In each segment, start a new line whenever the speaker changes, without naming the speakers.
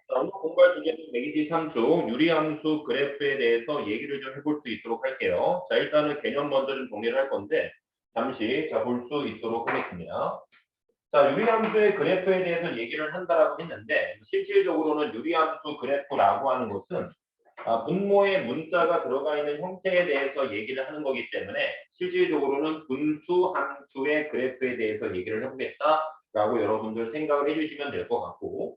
자, 오늘 공부할 주제는 매기지 3조 유리함수 그래프에 대해서 얘기를 좀 해볼 수 있도록 할게요. 자, 일단은 개념 먼저 좀 정리를 할 건데 잠시 볼 수 있도록 하겠습니다. 자, 유리함수의 그래프에 대해서 얘기를 한다라고 했는데 실질적으로는 유리함수 그래프라고 하는 것은 분모에 문자가 들어가 있는 형태에 대해서 얘기를 하는 거기 때문에 실질적으로는 분수 함수의 그래프에 대해서 얘기를 해보겠다라고 여러분들 생각을 해주시면 될 것 같고,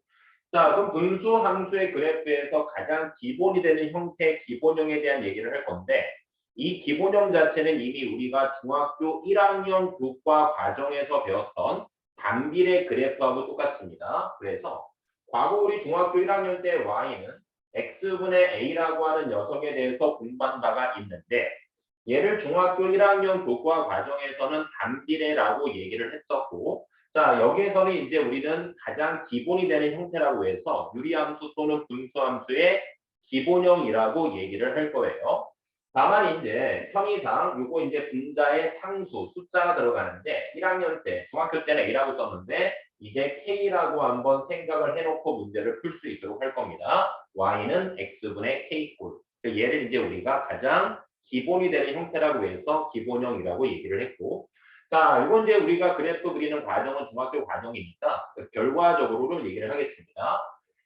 자, 그럼 분수 함수의 그래프에서 가장 기본이 되는 형태 기본형에 대한 얘기를 할 건데, 이 기본형 자체는 이미 우리가 중학교 1학년 교과 과정에서 배웠던 반비례 그래프하고 똑같습니다. 그래서 과거 우리 중학교 1학년 때 y는 x분의 a라고 하는 녀석에 대해서 공부한 바가 있는데, 얘를 중학교 1학년 교과 과정에서는 반비례라고 얘기를 했었고, 자, 여기에서는 이제 우리는 가장 기본이 되는 형태라고 해서 유리함수 또는 분수함수의 기본형이라고 얘기를 할 거예요. 다만 이제 편의상 요거 이제 분자의 상수 숫자가 들어가는데 1학년 때 중학교 때는 A라고 썼는데 이제 K라고 한번 생각을 해놓고 문제를 풀 수 있도록 할 겁니다. Y는 X분의 K꼴. 얘를 이제 우리가 가장 기본이 되는 형태라고 해서 기본형이라고 얘기를 했고, 자, 이건 이제 우리가 그래프 그리는 과정은 중학교 과정이니까 결과적으로는 얘기를 하겠습니다.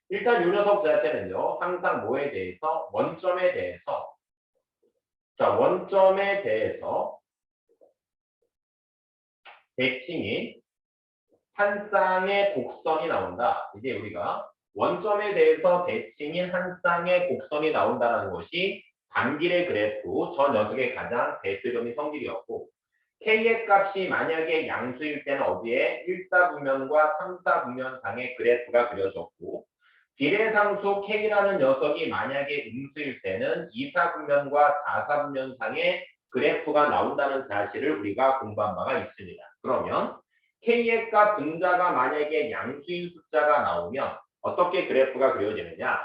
일단 이 녀석 자체는요, 항상 뭐에 대해서, 원점에 대해서, 자, 원점에 대해서 대칭인 한 쌍의 곡선이 나온다. 이제 우리가 원점에 대해서 대칭인 한 쌍의 곡선이 나온다는 것이 반비례 그래프, 저 녀석의 가장 대표적인 성질이었고, K의 값이 만약에 양수일 때는 어디에 1사분면과 3사분면상의 그래프가 그려졌고, 비례상수 K라는 녀석이 만약에 음수일 때는 2사분면과 4사분면상의 그래프가 나온다는 사실을 우리가 공부한 바가 있습니다. 그러면 K의 값 분자가 만약에 양수인 숫자가 나오면 어떻게 그래프가 그려지느냐?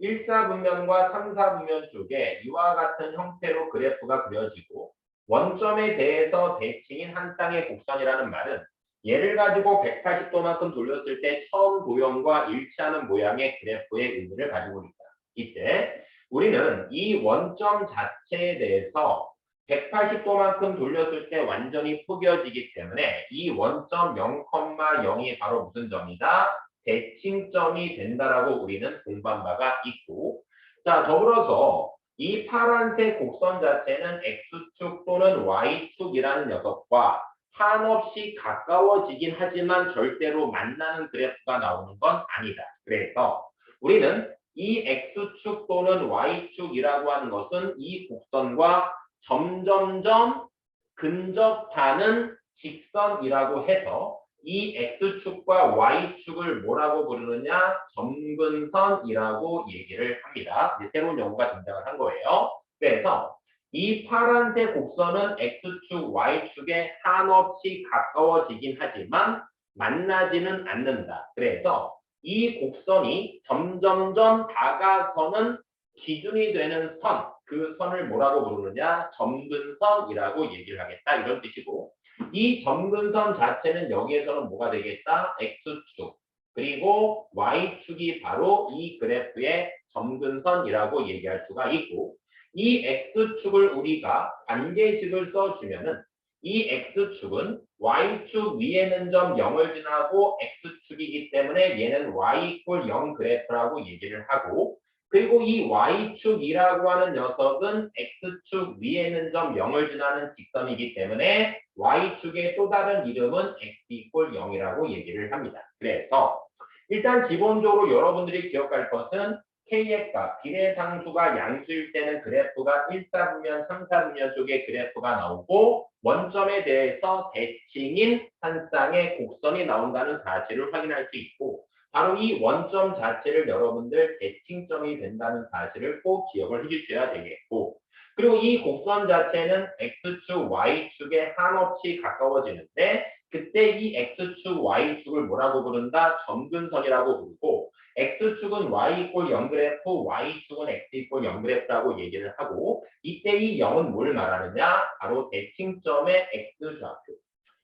1사분면과 3사분면 쪽에 이와 같은 형태로 그래프가 그려지고, 원점에 대해서 대칭인 한 쌍의 곡선이라는 말은 얘를 가지고 180도만큼 돌렸을 때 처음 도형과 일치하는 모양의 그래프의 의미를 가지고 있다. 이때 우리는 이 원점 자체에 대해서 180도만큼 돌렸을 때 완전히 포개어지기 때문에 이 원점 0,0이 바로 무슨 점이다? 대칭점이 된다라고 우리는 공부한 바가 있고, 자, 더불어서 이 파란색 곡선 자체는 X축 또는 Y축이라는 녀석과 한없이 가까워지긴 하지만 절대로 만나는 그래프가 나오는 건 아니다. 그래서 우리는 이 X축 또는 Y축이라고 하는 것은 이 곡선과 점점점 근접하는 직선이라고 해서 이 X축과 Y축을 뭐라고 부르느냐? 점근선이라고 얘기를 합니다. 이제 새로운 용어가 등장을 한 거예요. 그래서 이 파란색 곡선은 X축, Y축에 한없이 가까워지긴 하지만 만나지는 않는다. 그래서 이 곡선이 점점점 다가서는 기준이 되는 선, 그 선을 뭐라고 부르느냐? 점근선이라고 얘기를 하겠다. 이런 뜻이고, 이 점근선 자체는 여기에서는 뭐가 되겠다? X축, 그리고 Y축이 바로 이 그래프의 점근선이라고 얘기할 수가 있고, 이 X축을 우리가 관계식을 써주면은 이 X축은 Y축 위에는 점 0을 지나고 X축이기 때문에 얘는 Y 이퀄 0 그래프라고 얘기를 하고, 그리고 이 Y축이라고 하는 녀석은 X축 위에는 점 0을 지나는 직선이기 때문에 Y축의 또 다른 이름은 X 이퀄 0이라고 얘기를 합니다. 그래서 일단 기본적으로 여러분들이 기억할 것은 K의 값, 비례상수가 양수일 때는 그래프가 1사분면, 3사분면 쪽에 그래프가 나오고 원점에 대해서 대칭인 한 쌍의 곡선이 나온다는 사실을 확인할 수 있고, 바로 이 원점 자체를 여러분들 대칭점이 된다는 사실을 꼭 기억을 해주셔야 되겠고, 그리고 이 곡선 자체는 X축, Y축에 한없이 가까워지는데 그때 이 X축, Y축을 뭐라고 부른다? 점근선이라고 부르고, X축은 Y 이퀄 0 그래프, Y축은 X 이퀄 0 그래프라고 얘기를 하고, 이때 이 0은 뭘 말하느냐? 바로 대칭점의 X좌표.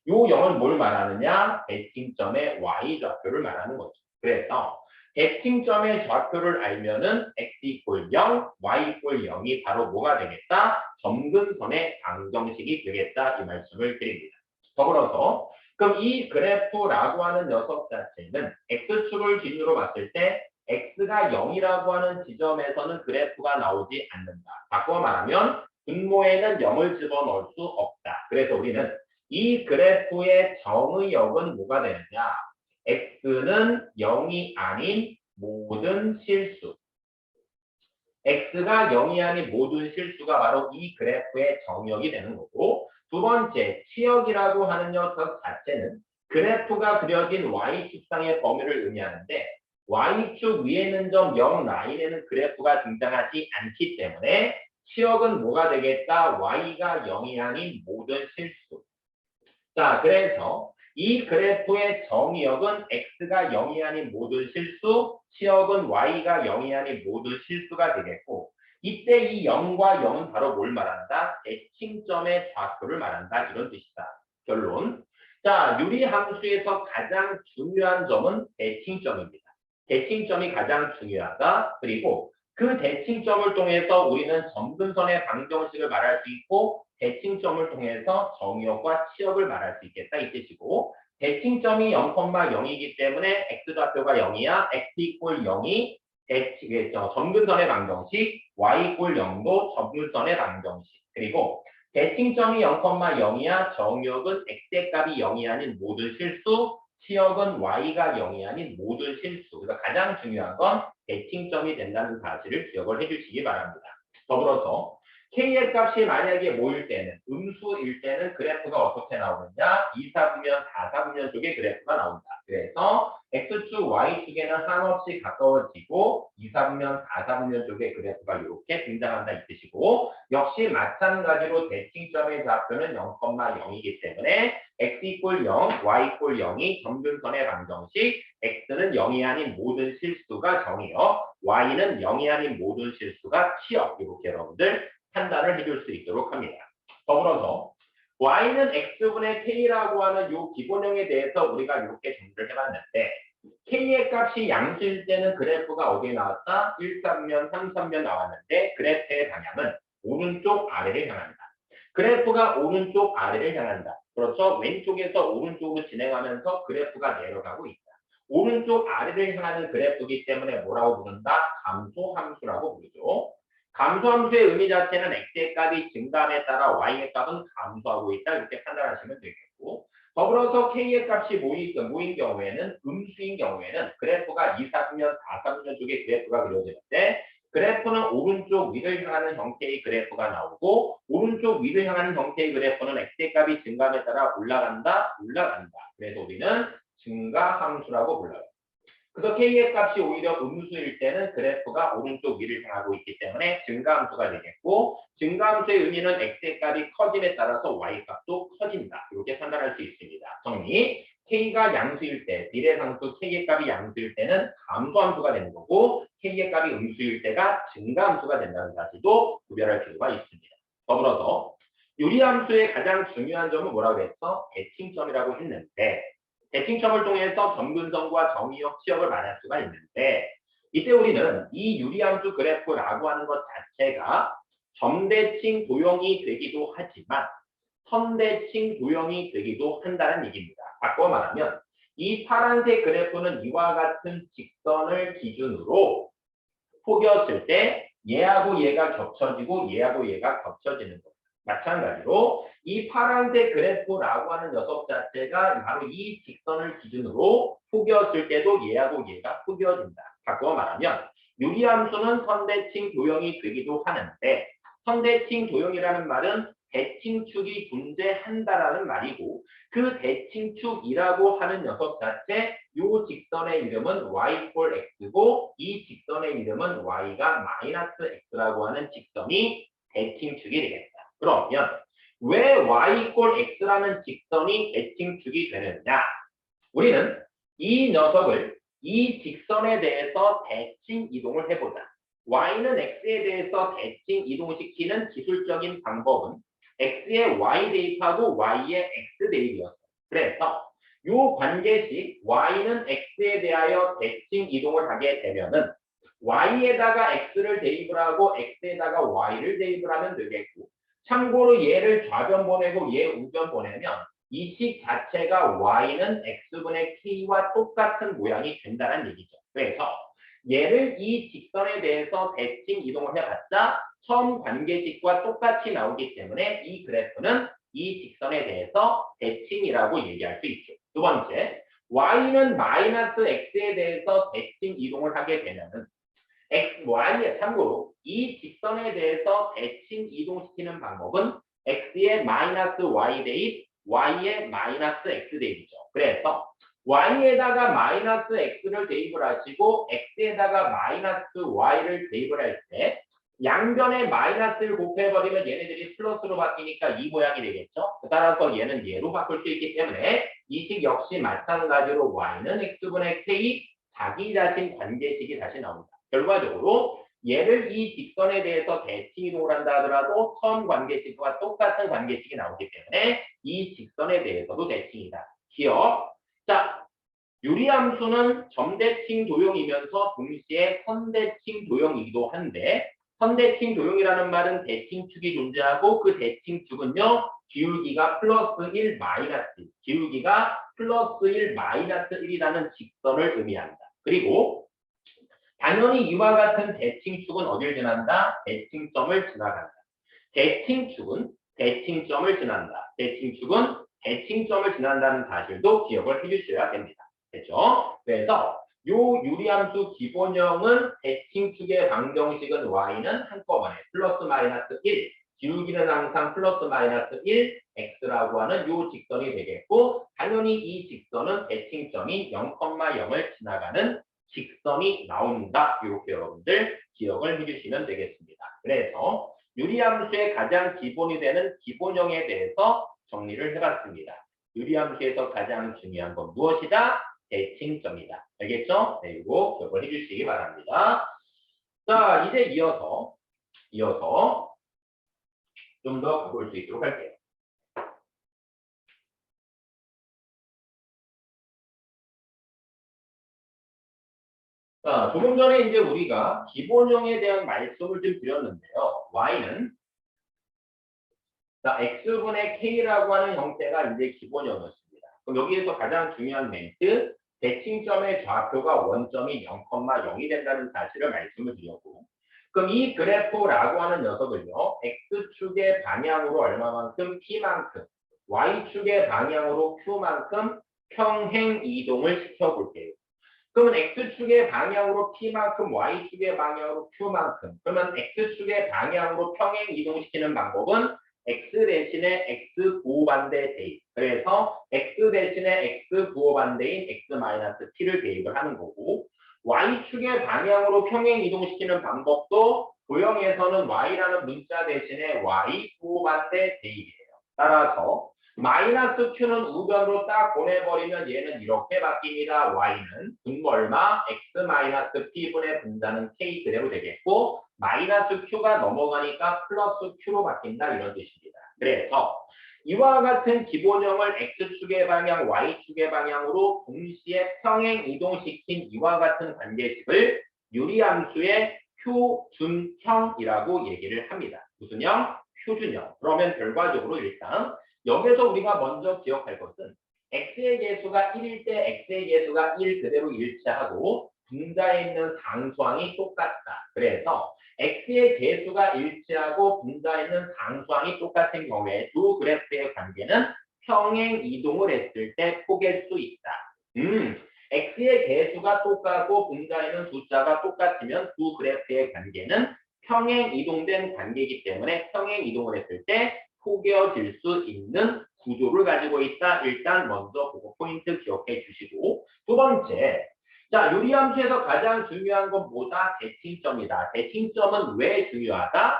요 0은 뭘 말하느냐? 대칭점의 Y좌표를 말하는 거죠. 그래서 대칭점의 좌표를 알면은 x 이퀄 0, y 이퀄 0이 바로 뭐가 되겠다? 점근선의 방정식이 되겠다 이 말씀을 드립니다. 더불어서 그럼 이 그래프라고 하는 녀석 자체는 x축을 기준으로 봤을 때 x가 0이라고 하는 지점에서는 그래프가 나오지 않는다. 바꿔 말하면 분모에는 0을 집어넣을 수 없다. 그래서 우리는 이 그래프의 정의역은 뭐가 되느냐? x는 0이 아닌 모든 실수. x가 0이 아닌 모든 실수가 바로 이 그래프의 정의역이 되는 거고, 두 번째, 치역이라고 하는 녀석 자체는 그래프가 그려진 y축상의 범위를 의미하는데 y축 위에 있는 점 0 라인에는 그래프가 등장하지 않기 때문에 치역은 뭐가 되겠다? y가 0이 아닌 모든 실수. 자, 그래서 이 그래프의 정의역은 x가 0이 아닌 모든 실수, 치역은 y가 0이 아닌 모든 실수가 되겠고, 이때 이 0과 0은 바로 뭘 말한다? 대칭점의 좌표를 말한다. 이런 뜻이다. 결론. 자, 유리함수에서 가장 중요한 점은 대칭점입니다. 대칭점이 가장 중요하다. 그리고 그 대칭점을 통해서 우리는 점근선의 방정식을 말할 수 있고 대칭점을 통해서 정의역과 치역을 말할 수 있겠다 이 뜻이고 대칭점이 0,0이기 때문에 x좌표가 0이야. x 이퀄 0이 점근선의 방정식, y 이퀄 0도 점근선의 방정식. 그리고 대칭점이 0,0이야. 정의역은 x의 값이 0이 아닌 모든 실수, 치역은 y가 0이 아닌 모든 실수. 그래서 가장 중요한 건 대칭점이 된다는 사실을 기억을 해주시기 바랍니다. 더불어서 k의 값이 만약에 모일 때는 음수일 때는 그래프가 어떻게 나오느냐? 2사분면 4사분면 쪽에 그래프가 나온다. 그래서 x축, y축에는 한없이 가까워지고 2사분면, 4사분면 쪽에 그래프가 이렇게 등장한다 이 뜻이고 역시 마찬가지로 대칭점의 좌표는 0,0이기 때문에 x 이퀄 0, y 이퀄 0이 점근선의 방정식 x는 0이 아닌 모든 실수가 정의역, y는 0이 아닌 모든 실수가 치역 이렇게 여러분들 판단을 해줄 수 있도록 합니다. 더불어서 y는 x분의 k라고 하는 이 기본형에 대해서 우리가 이렇게 정리를 해봤는데 k의 값이 양수일 때는 그래프가 어디에 나왔다? 1,3면, 3,3면 나왔는데 그래프의 방향은 오른쪽 아래를 향한다. 그래프가 오른쪽 아래를 향한다. 그렇죠? 왼쪽에서 오른쪽으로 진행하면서 그래프가 내려가고 있다. 오른쪽 아래를 향하는 그래프이기 때문에 뭐라고 부른다? 감소함수라고 부르죠. 감소함수의 의미 자체는 x의 값이 증가함에 따라 y의 값은 감소하고 있다. 이렇게 판단하시면 되겠고 더불어서 k의 값이 모인 경우에는 음수인 경우에는 그래프가 2사분면, 4사분면 쪽에 그래프가 그려지는데 그래프는 오른쪽 위를 향하는 형태의 그래프가 나오고 오른쪽 위를 향하는 형태의 그래프는 x의 값이 증가함에 따라 올라간다. 그래서 우리는 증가함수라고 불러요. 그래서 k의 값이 오히려 음수일 때는 그래프가 오른쪽 위를 향하고 있기 때문에 증가함수가 되겠고 증가함수의 의미는 x의 값이 커짐에 따라서 y 값도 커진다. 이렇게 판단할 수 있습니다. 정리. k가 양수일 때, 비례상수 k의 값이 양수일 때는 감소함수가 되는 거고 k의 값이 음수일 때가 증가함수가 된다는 사실도 구별할 필요가 있습니다. 더불어서 유리함수의 가장 중요한 점은 뭐라고 했어? 대칭점이라고 했는데 대칭점을 통해서 점근선과 정의역, 치역을 말할 수가 있는데 이때 우리는 이 유리함수 그래프라고 하는 것 자체가 점대칭 도형이 되기도 하지만 선대칭 도형이 되기도 한다는 얘기입니다. 바꿔 말하면 이 파란색 그래프는 이와 같은 직선을 기준으로 포개었을 때 얘하고 얘가 겹쳐지고 얘하고 얘가 겹쳐지는 겁니다. 마찬가지로 이 파란색 그래프라고 하는 녀석 자체가 바로 이 직선을 기준으로 포개었을 때도 얘하고 얘가 포개어진다. 바꿔 말하면 유리함수는 선대칭 도형이 되기도 하는데 선대칭 도형이라는 말은 대칭축이 존재한다라는 말이고 그 대칭축이라고 하는 녀석 자체 이 직선의 이름은 y 꼴 x고 이 직선의 이름은 y가 마이너스 x라고 하는 직선이 대칭축이 되겠다. 그러면 왜 y 꼴 x라는 직선이 대칭축이 되느냐? 우리는 이 녀석을 이 직선에 대해서 대칭 이동을 해보자. y는 x에 대해서 대칭 이동시키는 기술적인 방법은 x의 y 대입하고 y의 x 대입이었어. 그래서 요 관계식 y는 x에 대하여 대칭 이동을 하게 되면은 y에다가 x를 대입을 하고 x에다가 y를 대입을 하면 되겠고, 참고로 얘를 좌변 보내고 얘 우변 보내면 이 식 자체가 y는 x분의 k와 똑같은 모양이 된다는 얘기죠. 그래서 얘를 이 직선에 대해서 대칭 이동을 해봤자 처음 관계식과 똑같이 나오기 때문에 이 그래프는 이 직선에 대해서 대칭이라고 얘기할 수 있죠. 두 번째, y는 마이너스 x에 대해서 대칭 이동을 하게 되면은 y에 참고로 이 직선에 대해서 대칭 이동시키는 방법은 x의 마이너스 y 대입, y의 마이너스 x 대입이죠. 그래서 y에다가 마이너스 x를 대입을 하시고 x에다가 마이너스 y를 대입을 할 때 양변에 마이너스를 곱해버리면 얘네들이 플러스로 바뀌니까 이 모양이 되겠죠. 따라서 얘는 얘로 바꿀 수 있기 때문에 이 식 역시 마찬가지로 y는 x분의 k 자기 자신 관계식이 다시 나옵니다. 결과적으로 얘를 이 직선에 대해서 대칭 이동을 한다 하더라도 처음 관계식과 똑같은 관계식이 나오기 때문에 이 직선에 대해서도 대칭이다. 기억. 자, 유리함수는 점대칭 도형이면서 동시에 선대칭 도형이기도 한데, 선대칭 도형이라는 말은 대칭축이 존재하고 그 대칭축은요 기울기가 플러스 1 마이너스 1, 기울기가 플러스 1 마이너스 1이라는 직선을 의미한다. 그리고 당연히 이와 같은 대칭축은 어딜 지난다? 대칭점을 지나간다. 대칭축은 대칭점을 지난다. 대칭축은 대칭점을 지난다는 사실도 기억을 해주셔야 됩니다. 됐죠? 그래서 요 유리함수 기본형은 대칭축의 방정식은 y는 한꺼번에 플러스 마이너스 1, 기울기는 항상 플러스 마이너스 1, x라고 하는 요 직선이 되겠고, 당연히 이 직선은 대칭점이 0,0을 지나가는 직선이 나온다. 이렇게 여러분들 기억을 해주시면 되겠습니다. 그래서 유리함수의 가장 기본이 되는 기본형에 대해서 정리를 해봤습니다. 유리함수에서 가장 중요한 건 무엇이다? 대칭점이다. 알겠죠? 네, 이거 기억을 해주시기 바랍니다. 자, 이제 이어서 좀 더 가볼 수 있도록 할게요. 자, 조금 전에 이제 우리가 기본형에 대한 말씀을 좀 드렸는데요. y는 자, x분의 k라고 하는 형태가 이제 기본형이었습니다. 그럼 여기에서 가장 중요한 멘트, 대칭점의 좌표가 원점이 0,0이 된다는 사실을 말씀을 드렸고, 그럼 이 그래프라고 하는 녀석을요, x축의 방향으로 얼마만큼 p만큼, y축의 방향으로 q만큼 평행 이동을 시켜볼게요. 그러면 x축의 방향으로 p만큼, y축의 방향으로 q만큼, 그러면 x축의 방향으로 평행 이동시키는 방법은 x 대신에 x 부호반대 대입. 그래서 x 대신에 x 부호반대인 x-t를 대입을 하는 거고, y축의 방향으로 평행 이동시키는 방법도 도형에서는 y라는 문자 대신에 y 부호반대 대입이에요. 따라서 마이너스 q는 우변으로 딱 보내버리면 얘는 이렇게 바뀝니다. y는 분모 얼마? x-p분의 분자는 k 그대로 되겠고, 마이너스 q가 넘어가니까 플러스 q로 바뀐다 이런 뜻입니다. 그래서 이와 같은 기본형을 x축의 방향, y축의 방향으로 동시에 평행 이동시킨 이와 같은 관계식을 유리함수의 표준형이라고 얘기를 합니다. 무슨 형? 표준형. 그러면 결과적으로 일단 여기서 우리가 먼저 기억할 것은 x의 계수가 1일 때 x의 계수가 1 그대로 일치하고 분자에 있는 상수항이 똑같다. 그래서 x의 계수가 일치하고 분자에 있는 상수항이 똑같은 경우에 두 그래프의 관계는 평행 이동을 했을 때 포개할 수 있다. x의 계수가 똑같고 분자에 있는 숫자가 똑같으면 두 그래프의 관계는 평행 이동된 관계이기 때문에 평행 이동을 했을 때 포개어질 수 있는 구조를 가지고 있다. 일단 먼저 그거 포인트 기억해 주시고, 두 번째, 자, 유리함수에서 가장 중요한 건 뭐다? 대칭점이다. 대칭점은 왜 중요하다?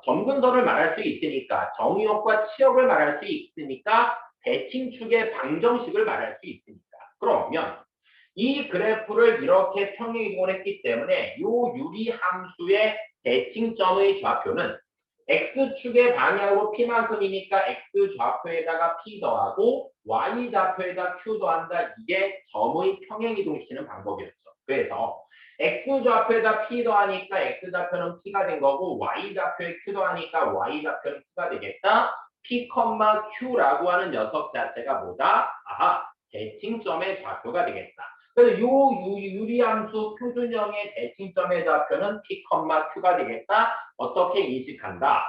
점근도를 말할 수 있으니까, 정의역과 치역을 말할 수 있으니까, 대칭축의 방정식을 말할 수 있으니까. 그러면 이 그래프를 이렇게 평행 이동을 했기 때문에 이 유리함수의 대칭점의 좌표는 X축의 방향으로 P만큼이니까 X 좌표에다가 P 더하고 Y 좌표에다 Q 더한다. 이게 점의 평행이동시키는 방법이었죠. 그래서 X 좌표에다 P 더하니까 X 좌표는 P가 된 거고 Y 좌표에 Q 더하니까 Y 좌표는 Q가 되겠다. P, Q라고 하는 녀석 자체가 뭐다? 아하, 대칭점의 좌표가 되겠다. 그래서 유리함수 표준형의 대칭점의 좌표는 P, Q가 되겠다. 어떻게 인식한다?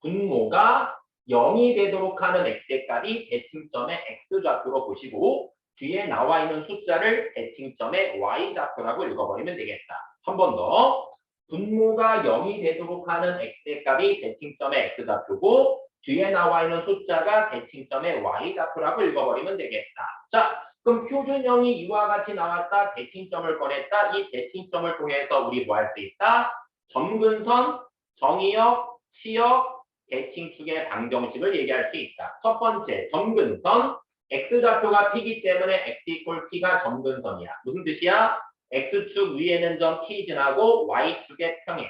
분모가 0이 되도록 하는 x의 값이 대칭점의 x좌표로 보시고 뒤에 나와 있는 숫자를 대칭점의 y좌표라고 읽어버리면 되겠다. 한 번 더. 분모가 0이 되도록 하는 x의 값이 대칭점의 x좌표고 뒤에 나와 있는 숫자가 대칭점의 y좌표라고 읽어버리면 되겠다. 자, 그럼 표준형이 이와 같이 나왔다. 대칭점을 꺼냈다. 이 대칭점을 통해서 우리 뭐 할 수 있다? 점근선, 정의역, 치역, 대칭축의 방정식을 얘기할 수 있다. 첫 번째, 점근선. x좌표가 p이기 때문에 x 이퀄 p가 점근선이야. 무슨 뜻이야? x축 위에는 점 p 지나고 y축의 평행.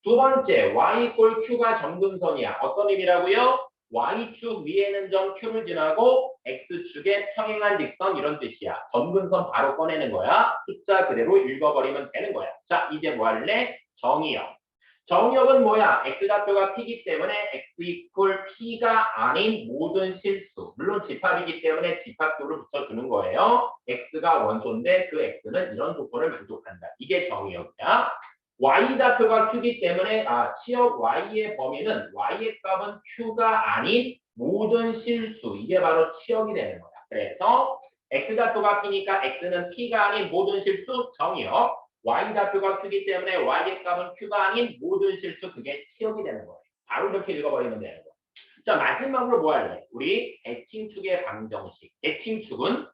두 번째, y 이퀄 q가 점근선이야. 어떤 의미라고요? y축 위에는 점 q를 지나고 x축의 평행한 직선 이런 뜻이야. 점근선 바로 꺼내는 거야. 숫자 그대로 읽어버리면 되는 거야. 자, 이제 뭐 할래? 정의역. 정의역은 뭐야? x좌표가 p이기 때문에 x 이퀄 p가 아닌 모든 실수. 물론 집합이기 때문에 집합도를 붙여주는 거예요. x가 원소인데 그 x는 이런 조건을 만족한다. 이게 정의역이야. y좌표가 q이기 때문에 치역 y의 범위는 y의 값은 q가 아닌 모든 실수. 이게 바로 치역이 되는 거야. 그래서 x좌표가 p니까 x는 p가 아닌 모든 실수 정의역. y좌표가 q이기 때문에 y의 값은 q가 아닌 모든 실수. 그게 치역이 되는 거예요. 바로 이렇게 읽어버리면 되는 거예요. 자, 마지막으로 뭐 할래? 우리 대칭축의 방정식. 대칭축은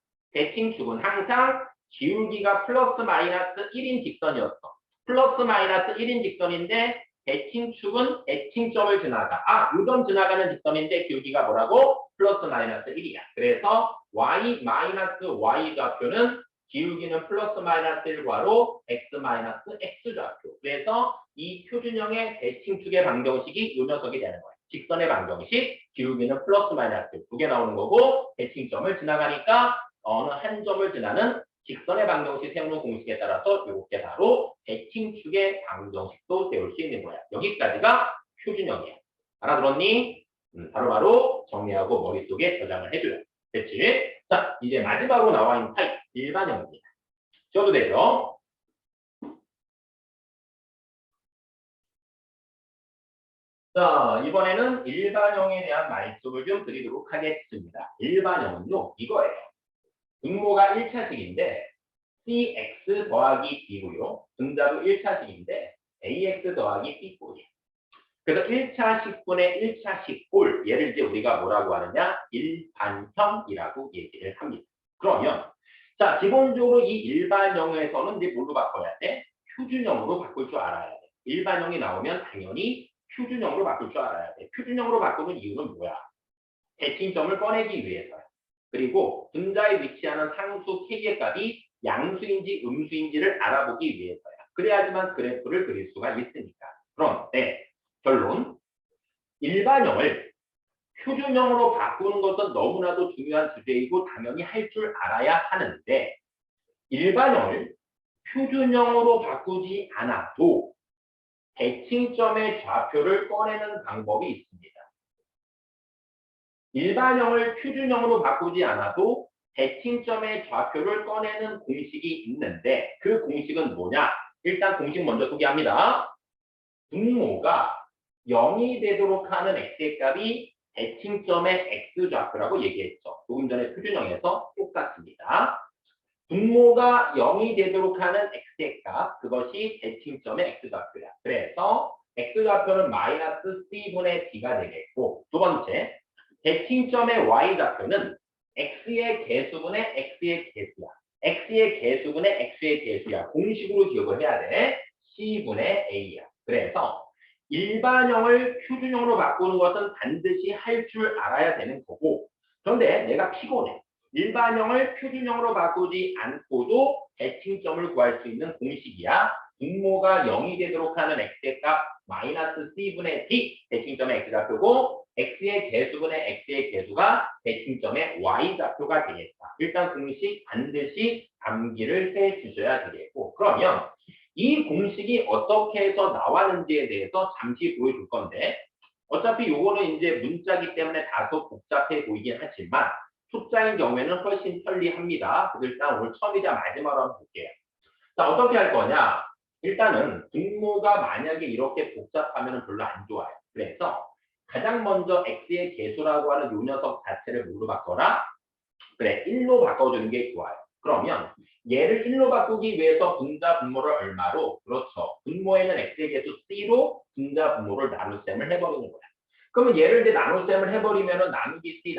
항상 기울기가 플러스 마이너스 1인 직선이었어. 플러스 마이너스 1인 직선인데 대칭축은 대칭점을 지나가. 요점 지나가는 직선인데 기울기가 뭐라고? 플러스 마이너스 1이야. 그래서 y 마이너스 y 좌표는 기울기는 플러스 마이너스 1괄호 x 마이너스 x 좌표. 그래서 이 표준형의 대칭축의 방정식이 이 녀석이 되는 거예요. 직선의 방정식, 기울기는 플러스 마이너스 두 개 나오는 거고 대칭점을 지나가니까 어느 한 점을 지나는 직선의 방정식 세우는 공식에 따라서 이렇게 바로 대칭축의 방정식도 세울 수 있는 거야. 여기까지가 표준형이야. 알아들었니? 바로바로 정리하고 머릿속에 저장을 해줘요. 됐지? 자, 이제 마지막으로 나와 있는 타입, 일반형입니다. 써도 되죠? 자, 이번에는 일반형에 대한 말씀을 좀 드리도록 하겠습니다. 일반형은요, 이거예요. 분모가 1차식인데 cx 더하기 b고요. 분자도 1차식인데 ax 더하기 b꼴이에요. 그래서 1차식분의 1차식꼴, 얘를 이제 우리가 뭐라고 하느냐? 일반형이라고 얘기를 합니다. 그러면 자, 기본적으로 이 일반형에서는 이제 뭘로 바꿔야 돼? 표준형으로 바꿀 줄 알아야 돼. 일반형이 나오면 당연히 표준형으로 바꿀 줄 알아야 돼. 표준형으로 바꾸는 이유는 뭐야? 대칭점을 꺼내기 위해서야. 그리고 분자에 위치하는 상수 k의 값이 양수인지 음수인지를 알아보기 위해서야. 그래야지만 그래프를 그릴 수가 있으니까. 그런데 결론, 일반형을 표준형으로 바꾸는 것은 너무나도 중요한 주제이고 당연히 할 줄 알아야 하는데 일반형을 표준형으로 바꾸지 않아도 대칭점의 좌표를 꺼내는 방법이 있습니다. 일반형을 표준형으로 바꾸지 않아도 대칭점의 좌표를 꺼내는 공식이 있는데 그 공식은 뭐냐? 일단 공식 먼저 소개합니다. 분모가 0이 되도록 하는 x의 값이 대칭점의 x좌표라고 얘기했죠. 조금 전에 표준형에서 똑같습니다. 분모가 0이 되도록 하는 x의 값, 그것이 대칭점의 x좌표야. 그래서 x좌표는 마이너스 c분의 b가 되겠고, 두 번째, 대칭점의 y좌표는 x의 개수분의 x의 개수야. x의 개수분의 x의 개수야. 공식으로 기억을 해야 돼. c분의 a야. 그래서 일반형을 표준형으로 바꾸는 것은 반드시 할 줄 알아야 되는 거고, 그런데 내가 피곤해. 일반형을 표준형으로 바꾸지 않고도 대칭점을 구할 수 있는 공식이야. 분모가 0이 되도록 하는 x의 값 마이너스 c분의 d 대칭점의 x좌표고 x의 개수분의 x의 개수가 대칭점의 y좌표가 되겠다. 일단 공식 반드시 암기를 해 주셔야 되겠고 그러면 이 공식이 어떻게 해서 나왔는지에 대해서 잠시 보여줄 건데 어차피 요거는 이제 문자기 때문에 다소 복잡해 보이긴 하지만 숫자인 경우에는 훨씬 편리합니다. 그래서 일단 오늘 처음이자 마지막으로 한번 볼게요. 자, 어떻게 할 거냐? 일단은 분모가 만약에 이렇게 복잡하면 별로 안 좋아요. 그래서 가장 먼저 x의 개수라고 하는 요 녀석 자체를 뭐로 바꿔라? 그래, 1로 바꿔주는 게 좋아요. 그러면 얘를 1로 바꾸기 위해서 분자 분모를 얼마로? 그렇죠. 분모에는 x의 개수 c로 분자 분모를 나눗셈을 해버리는 거야. 그러면 얘를 이제 나눗셈을 해버리면은 나누기 c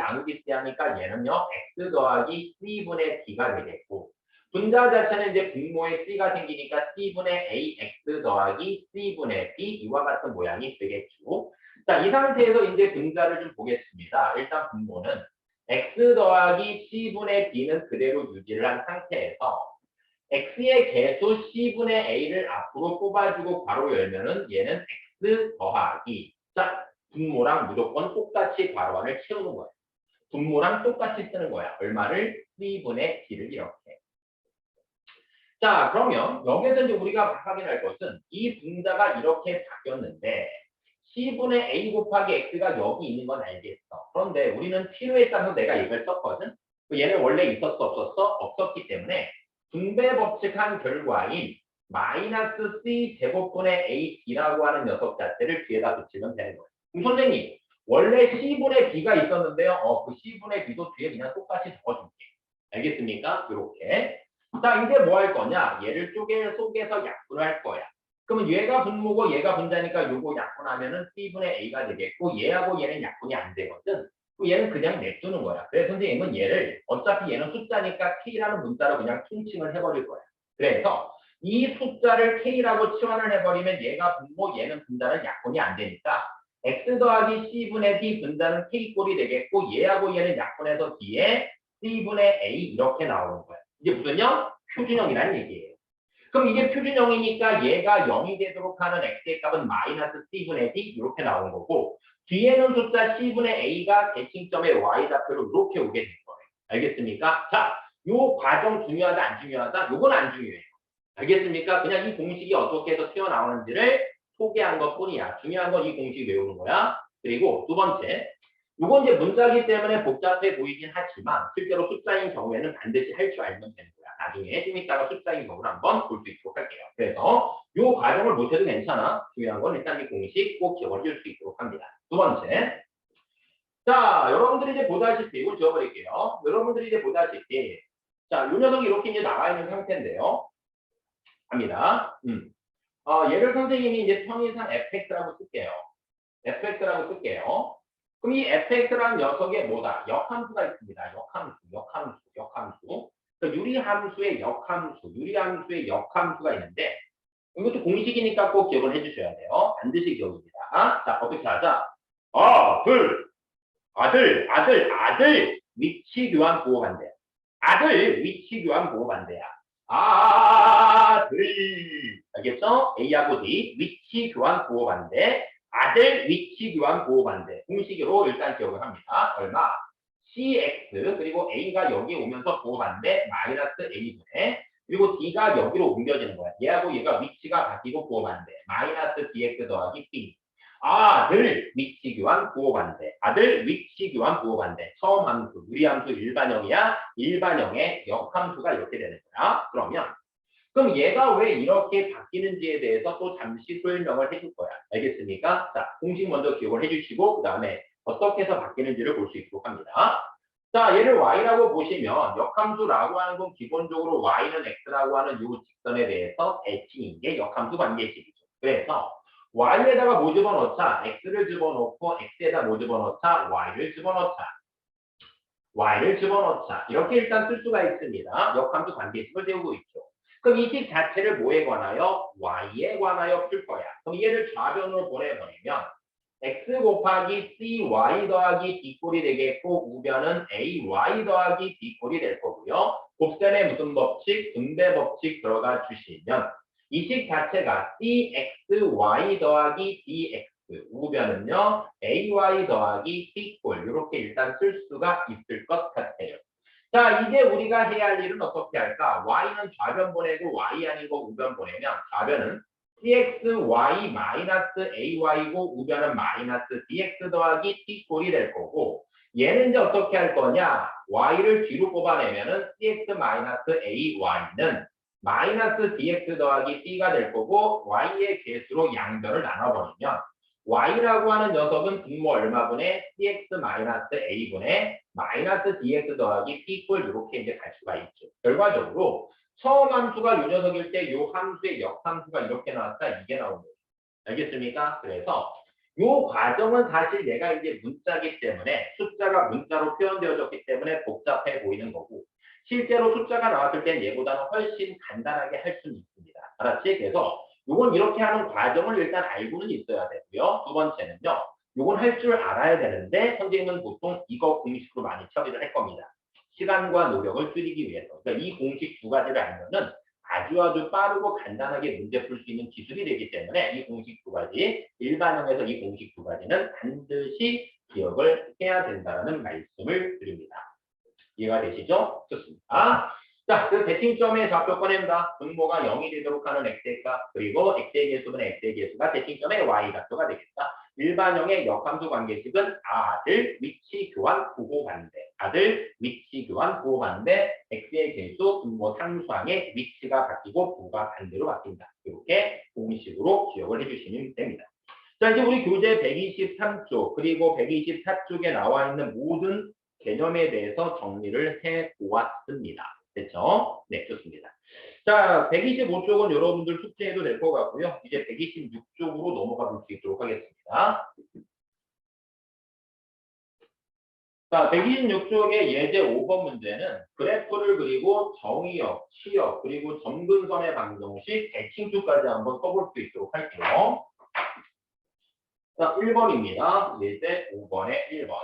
하니까 얘는요 x 더하기 c분의 d가 되겠고 분자 자체는 이제 분모에 c가 생기니까 c분의 ax 더하기 c분의 d 이와 같은 모양이 되겠죠. 자, 이 상태에서 이제 분자를 좀 보겠습니다. 일단 분모는 x 더하기 c분의 d는 그대로 유지를 한 상태에서 x의 개수 c분의 a를 앞으로 뽑아주고 괄호 열면은 얘는 x 더하기 자 분모랑 무조건 똑같이 괄호 안을 채우는 거예요. 분모랑 똑같이 쓰는 거야. 얼마를? c분의 d를 이렇게. 자, 그러면 여기서 이제 우리가 확인할 것은 이 분자가 이렇게 바뀌었는데 c분의 a 곱하기 x가 여기 있는 건 알겠어. 그런데 우리는 필요에 따라서 내가 이걸 썼거든. 얘는 원래 있었어 없었어? 없었기 때문에 분배 법칙한 결과인 마이너스 c 제곱분의 ad라고 하는 녀석 자체를 뒤에다 붙이면 되는 거예요. 그럼 선생님 원래 c분의 b가 있었는데요. 그 c분의 b도 뒤에 그냥 똑같이 적어줄게. 알겠습니까? 이렇게. 자, 이제 뭐 할 거냐? 얘를 속에서 약분을 할 거야. 그러면 얘가 분모고 얘가 분자니까 요거 약분하면은 c분의 a가 되겠고 얘하고 얘는 약분이 안 되거든. 얘는 그냥 냅두는 거야. 그래서 선생님은 얘를 어차피 얘는 숫자니까 k라는 문자로 그냥 통칭을 해버릴 거야. 그래서 이 숫자를 k라고 치환을 해버리면 얘가 분모 얘는 분자는 약분이 안 되니까 x 더하기 c분의 d 분자는 k꼴이 되겠고 얘하고 얘는 약분해서 뒤에 c분의 a 이렇게 나오는 거야. 이게 무슨 형? 표준형이라는 얘기예요. 그럼 이게 표준형이니까 얘가 0이 되도록 하는 x의 값은 마이너스 c분의 d 이렇게 나온 거고 뒤에는 숫자 c분의 a가 대칭점의 y좌표로 이렇게 오게 된 거예요. 알겠습니까? 자, 요 과정 중요하다 안 중요하다? 요건 안 중요해요. 알겠습니까? 그냥 이 공식이 어떻게 해서 튀어나오는지를 소개한 것뿐이야. 중요한 건 이 공식 외우는 거야. 그리고 두 번째, 요건 이제 문자기 때문에 복잡해 보이긴 하지만 실제로 숫자인 경우에는 반드시 할 줄 알면 되는 거야. 나중에 좀 이따가 숫자인 경우를 한번 볼 수 있도록 할게요. 그래서 요 과정을 못해도 괜찮아. 중요한 건 일단 이 공식 꼭 기억을 줄 수 있도록 합니다. 두 번째, 자 여러분들이 이제 보다시피 이걸 지워버릴게요. 여러분들이 이제 보다시피 자, 요 녀석이 이렇게 이제 나와 있는 상태인데요. 합니다. 얘를 선생님이 이제 편의상 fx라고 쓸게요. fx라고 쓸게요. 그럼 이 fx라는 녀석의 뭐다? 역함수가 있습니다. 역함수. 그 유리함수의 역함수가 있는데 이것도 공식이니까 꼭 기억을 해주셔야 돼요. 반드시 기억입니다. 자, 어떻게 하자? 아들 위치 교환 보호 반대. 아들 위치 교환 보호 반대야. 아들 알겠죠? A하고 D 위치 교환 보호 반대. 아들 위치 교환 보호 반대. 공식으로 일단 기억을 합니다. 얼마? CX 그리고 A가 여기 오면서 보호 반대 마이너스 A분의 그리고 D가 여기로 옮겨지는 거야. 얘하고 얘가 위치가 바뀌고 보호 반대 마이너스 DX 더하기 B. 아들 위치 교환 보호 반대. 아들 위치 교환 보호 반대. 처음 함수, 유리함수 일반형이야. 일반형의 역함수가 이렇게 되는 거야. 그럼 얘가 왜 이렇게 바뀌는지에 대해서 또 잠시 설명을 해줄 거야. 알겠습니까? 자, 공식 먼저 기억을 해주시고 그 다음에 어떻게 해서 바뀌는지를 볼 수 있도록 합니다. 자, 얘를 y라고 보시면 역함수라고 하는 건 기본적으로 y는 x라고 하는 이 직선에 대해서 대칭인 게 역함수 관계식이죠. 그래서 y에다가 뭐 집어넣자? x를 집어넣고 x에다 뭐 집어넣자? y를 집어넣자. 이렇게 일단 쓸 수가 있습니다. 역함수 관계식을 세우고 있죠. 그럼 이 식 자체를 뭐에 관하여? y에 관하여 풀 거야. 그럼 얘를 좌변으로 보내버리면 x 곱하기 cy 더하기 d꼴이 되겠고 우변은 ay 더하기 d꼴이 될 거고요. 곱셈의 무슨 법칙? 분배 법칙 들어가 주시면 이 식 자체가 dxy 더하기 dx 우변은요 ay 더하기 c꼴 이렇게 일단 쓸 수가 있을 것 같아요. 자, 이제 우리가 해야 할 일은 어떻게 할까? y는 좌변 보내고 y 아니고 우변 보내면 좌변은 dxy 마이너스 ay고 우변은 마이너스 dx 더하기 t꼴이 될 거고 얘는 이제 어떻게 할 거냐? y를 뒤로 뽑아내면은 dx 마이너스 ay는 마이너스 dx 더하기 t가 될 거고 y의 개수로 양변을 나눠버리면 y라고 하는 녀석은 분모 얼마분의 dx 마이너스 a분의 마이너스 dx 더하기 t꼴 이렇게 이제 갈 수가 있죠. 결과적으로 처음 함수가 요 녀석일 때 요 함수의 역함수가 이렇게 나왔다 이게 나온 거예요. 알겠습니까? 그래서 요 과정은 사실 얘가 이제 문자기 때문에 숫자가 문자로 표현되어졌기 때문에 복잡해 보이는 거고 실제로 숫자가 나왔을 땐 얘보다는 훨씬 간단하게 할 수는 있습니다. 알았지? 그래서 요건 이렇게 하는 과정을 일단 알고는 있어야 되고요. 두 번째는요. 요건 할 줄 알아야 되는데 선생님은 보통 이거 공식으로 많이 처리를 할 겁니다. 시간과 노력을 줄이기 위해서. 그러니까 이 공식 두 가지를 알면은 아주 빠르고 간단하게 문제 풀 수 있는 기술이 되기 때문에 이 공식 두 가지, 일반형에서 이 공식 두 가지는 반드시 기억을 해야 된다는 말씀을 드립니다. 이해가 되시죠? 좋습니다. 자, 그 대칭점의 좌표 꺼냅니다. 분모가 0이 되도록 하는 x의 값, 그리고 x의 개수는 x의 개수가 대칭점의 y 값표가 되겠다. 일반형의 역함수 관계식은 아들, 위치 교환, 부호 반대. 아들, 위치 교환, 부호 반대. x의 개수, 분모 상수항의 위치가 바뀌고 부호가 반대로 바뀐다. 이렇게 공식으로 기억을 해주시면 됩니다. 자, 이제 우리 교재 123쪽, 그리고 124쪽에 나와 있는 모든 개념에 대해서 정리를 해 보았습니다. 됐죠? 네, 좋습니다. 자, 125쪽은 여러분들 숙제해도 될 것 같고요. 이제 126쪽으로 넘어가 볼 수 있도록 하겠습니다. 자, 126쪽의 예제 5번 문제는 그래프를 그리고 정의역, 치역, 그리고 점근선의 방정식, 대칭축까지 한번 써볼 수 있도록 할게요. 자, 1번입니다. 예제 5번의 1번.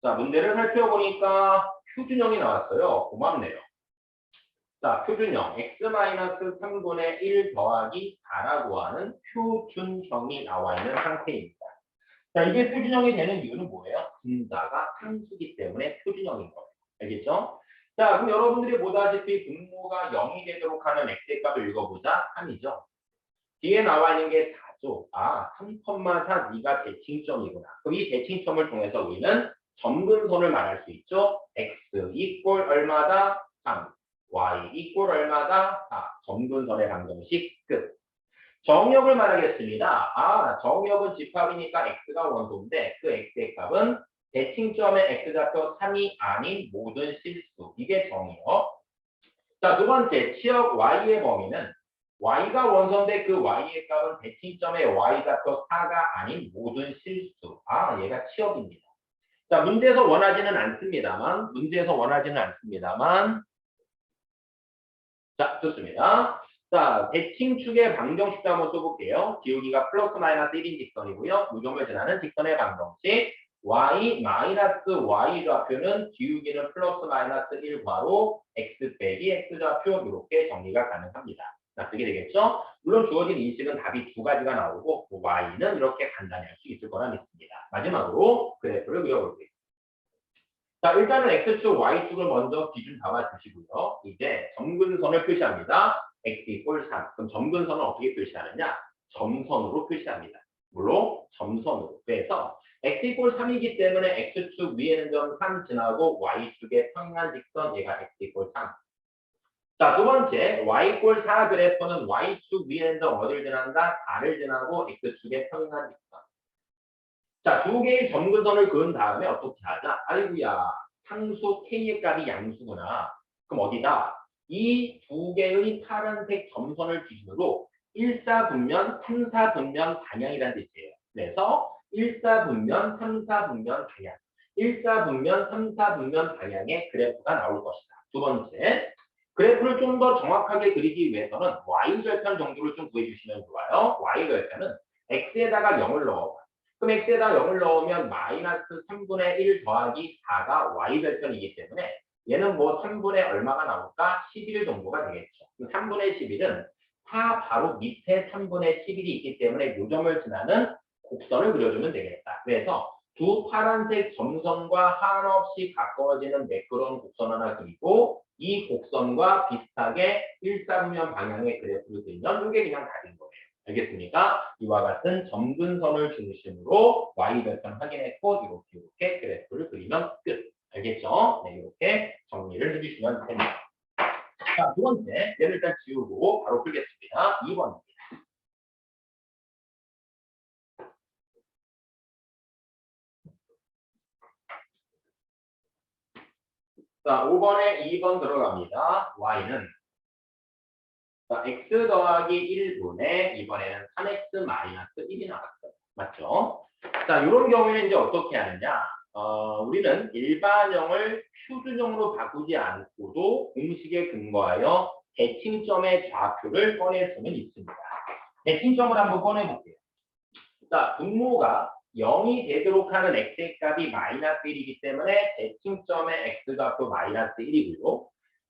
자, 문제를 살펴보니까 표준형이 나왔어요. 고맙네요. 자, 표준형 x-3분의 1 더하기 4라고 하는 표준형이 나와 있는 상태입니다. 자, 이게 표준형이 되는 이유는 뭐예요? 분자가 상수기 때문에 표준형인 거예요. 알겠죠? 자, 그럼 여러분들이 보다시피 분모가 0이 되도록 하는 x의 값을 읽어보자. 3이죠. 뒤에 나와 있는 게 4죠. 아, 3,4 네가 대칭점이구나. 그럼 이 대칭점을 통해서 우리는 점근선을 말할 수 있죠. x 이꼴 얼마다? 3. y 이꼴 얼마다? 4. 점근선의 방정식 끝. 정역을 말하겠습니다. 아, 정역은 집합이니까 x가 원소인데 그 x의 값은 대칭점의 x좌표 3이 아닌 모든 실수. 이게 정역. 자, 두 번째, 치역 y의 범위는 y가 원소인데 그 y의 값은 대칭점의 y좌표 4가 아닌 모든 실수. 아, 얘가 치역입니다. 자, 문제에서 원하지는 않습니다만, 자, 좋습니다. 자, 대칭축의 방정식도 한번 써볼게요. 기울기가 플러스 마이너스 1인 직선이고요. 무경을 지나는 직선의 방정식. y 마이너스 y 좌표는 기울기는 플러스 마이너스 1 괄호 x 빼기 x 좌표 이렇게 정리가 가능합니다. 납득이 되겠죠? 물론 주어진 인식은 답이 두 가지가 나오고 y는 이렇게 간단히 할 수 있을 거라 믿습니다. 마지막으로 그래프를 그려볼게요. 자, 일단은 x축, y축을 먼저 기준 잡아주시고요. 이제 점근선을 표시합니다. x 이꼴 3. 그럼 점근선을 어떻게 표시하느냐? 점선으로 표시합니다. 물론 점선으로. 그래서 x 이꼴 3이기 때문에 x축 위에는 점 3 지나고 y축의 평행한 직선 얘가 x 이꼴 3. 자, 두 번째 y 이꼴 4 그래프는 y축 위에는 점 어디를 지난다? 4를 지나고 x축의 평행한 직선. 자, 두 개의 점근선을 그은 다음에 어떻게 하자? 아이고야, 상수 k의 값이 양수구나. 그럼 어디다? 이 두 개의 파란색 점선을 기준으로 1사분면, 3사분면 방향이라는 뜻이에요. 그래서 1사분면, 3사분면 방향. 1사분면, 3사분면 방향의 그래프가 나올 것이다. 두 번째, 그래프를 좀 더 정확하게 그리기 위해서는 y절편 정도를 좀 구해주시면 좋아요. y절편은 x에다가 0을 넣어봐. 그럼 x에다 0을 넣으면 마이너스 3분의 1 더하기 4가 y절편이기 때문에 얘는 뭐 3분의 얼마가 나올까? 11 정도가 되겠죠. 3분의 11은 바로 밑에 3분의 11이 있기 때문에 요점을 지나는 곡선을 그려주면 되겠다. 그래서 두 파란색 점선과 한없이 가까워지는 매끄러운 곡선 하나 그리고 이 곡선과 비슷하게 일사분면 방향의 그래프를 그리면 이게 그냥 답인 거예요. 알겠습니까? 이와 같은 점근선을 중심으로 Y절편 확인했고 이렇게 그래프를 그리면 끝. 알겠죠? 네, 이렇게 정리를 해주시면 됩니다. 자, 두 번째, 얘를 일단 지우고 바로 풀겠습니다. 2번입니다. 자, 5번에 2번 들어갑니다. Y는 자, x 더하기 1분의 이번에는 3x 마이너스 1이 나왔어요. 맞죠? 자, 이런 경우에는 이제 어떻게 하느냐? 우리는 일반형을 표준형으로 바꾸지 않고도 공식에 근거하여 대칭점의 좌표를 꺼낼 수는 있습니다. 대칭점을 한번 꺼내볼게요. 자, 분모가 0이 되도록 하는 x의 값이 마이너스 1이기 때문에 대칭점의 x좌표 마이너스 1이고요.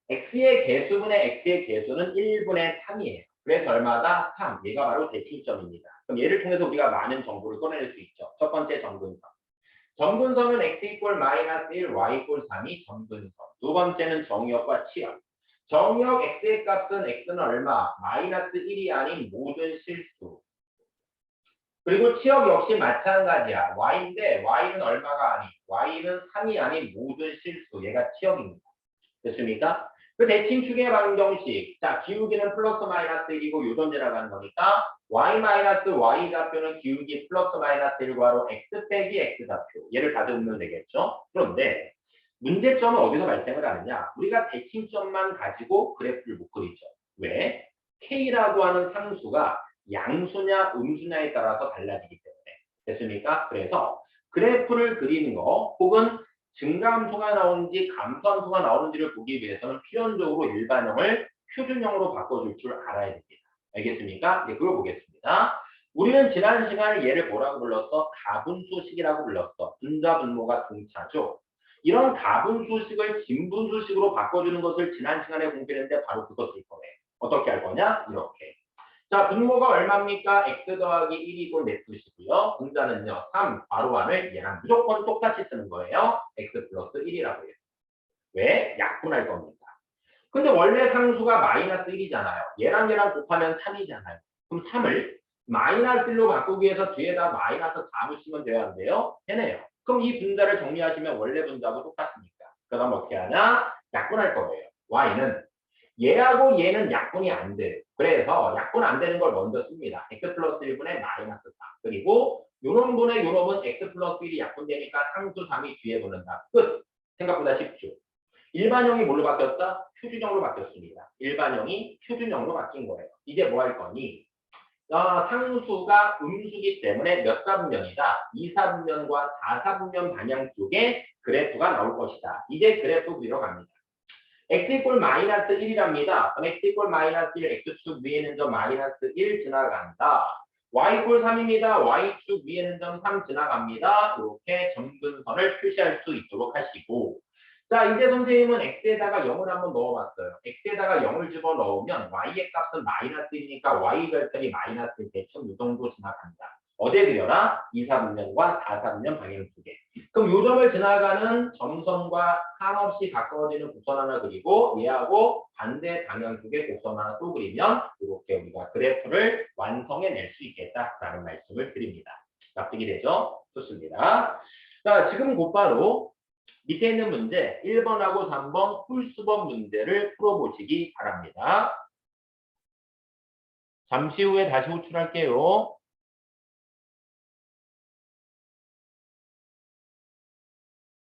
x의 개수분의 x의 개수는 1분의 3이에요. 그래서 얼마다? 3. 얘가 바로 대칭점입니다. 그럼 얘를 통해서 우리가 많은 정보를 꺼내낼 수 있죠. 첫 번째 점근선. 점근선은 x 이꼴 마이너스 1, y 이꼴 3이 점근선. 두 번째는 정의역과 치역. 정의역 x의 값은 x는 얼마? 마이너스 1이 아닌 모든 실수. 그리고 치역 역시 마찬가지야. y인데 y는 얼마가 아닌? y는 3이 아닌 모든 실수. 얘가 치역입니다. 됐습니까? 그 대칭축의 방정식. 자, 기울기는 플러스 마이너스 1이고 요점제라고 하는 거니까 y 마이너스 y 좌표는 기울기 플러스 마이너스 1과로 x 빼기 x 좌표. 얘를 가져오면 되겠죠? 그런데 문제점은 어디서 발생을 하느냐? 우리가 대칭점만 가지고 그래프를 못 그리죠. 왜? k라고 하는 상수가 양수냐 음수냐에 따라서 달라지기 때문에. 됐습니까? 그래서 그래프를 그리는 거 혹은 증가함수가 나오는지 감소함수가 나오는지를 보기 위해서는 필연적으로 일반형을 표준형으로 바꿔줄 줄 알아야 됩니다. 알겠습니까? 네, 그걸 보겠습니다. 우리는 지난 시간에 얘를 뭐라고 불렀어? 가분수식이라고 불렀어. 분자 분모가 동차죠. 이런 가분수식을 진분수식으로 바꿔주는 것을 지난 시간에 공부했는데 바로 그것을 거예요. 어떻게 할 거냐? 이렇게. 자, 분모가 얼마입니까? x 더하기 1이고 넷수시고요. 분자는요, 3, 괄호안을 얘랑 무조건 똑같이 쓰는 거예요. x 플러스 1이라고 해요. 왜? 약분할 겁니다. 근데 원래 상수가 마이너스 1이잖아요. 얘랑 곱하면 3이잖아요. 그럼 3을 마이너스 1로 바꾸기 위해서 뒤에다 마이너스 4 붙이면 돼요. 되네요. 그럼 이 분자를 정리하시면 원래 분자하고 똑같습니까? 그다음 어떻게 하냐? 약분할 거예요. y는 얘하고 얘는 약분이 안 돼요. 그래서 약분 안 되는 걸 먼저 씁니다. x 플러스 1분의 마이너스 4. 그리고 요런 분의 요놈은 x 플러스 1이 약분되니까 상수 3이 뒤에 붙는다. 끝. 생각보다 쉽죠. 일반형이 뭘로 바뀌었다? 표준형으로 바뀌었습니다. 일반형이 표준형으로 바뀐 거예요. 이제 뭐 할 거니? 상수가 음수기 때문에 몇 사분면이다? 2사분면과 4사분면 방향 쪽에 그래프가 나올 것이다. 이제 그래프 그리러 갑니다. x 이꼴 마이너스 1이랍니다. 그럼 x 이꼴 마이너스 1, x축 위에는 점 마이너스 1 지나간다. y 이꼴 3입니다. y축 위에는 점 3 지나갑니다. 이렇게 점근선을 표시할 수 있도록 하시고 자, 이제 선생님은 x에다가 0을 한번 넣어봤어요. x에다가 0을 집어넣으면 y의 값은 마이너스 1이니까 y 절편이 마이너스 대충 이 정도 지나간다. 어디에 그려라? 2사분면과 4사분면 방향 쪽에. 그럼 요 점을 지나가는 점선과 한없이 가까워지는 곡선 하나 그리고 얘하고 반대 방향 쪽에 곡선 하나 또 그리면 이렇게 우리가 그래프를 완성해낼 수 있겠다라는 말씀을 드립니다. 납득이 되죠? 좋습니다. 자, 지금 곧바로 밑에 있는 문제 1번하고 3번 홀수번 문제를 풀어보시기 바랍니다. 잠시 후에 다시 호출할게요.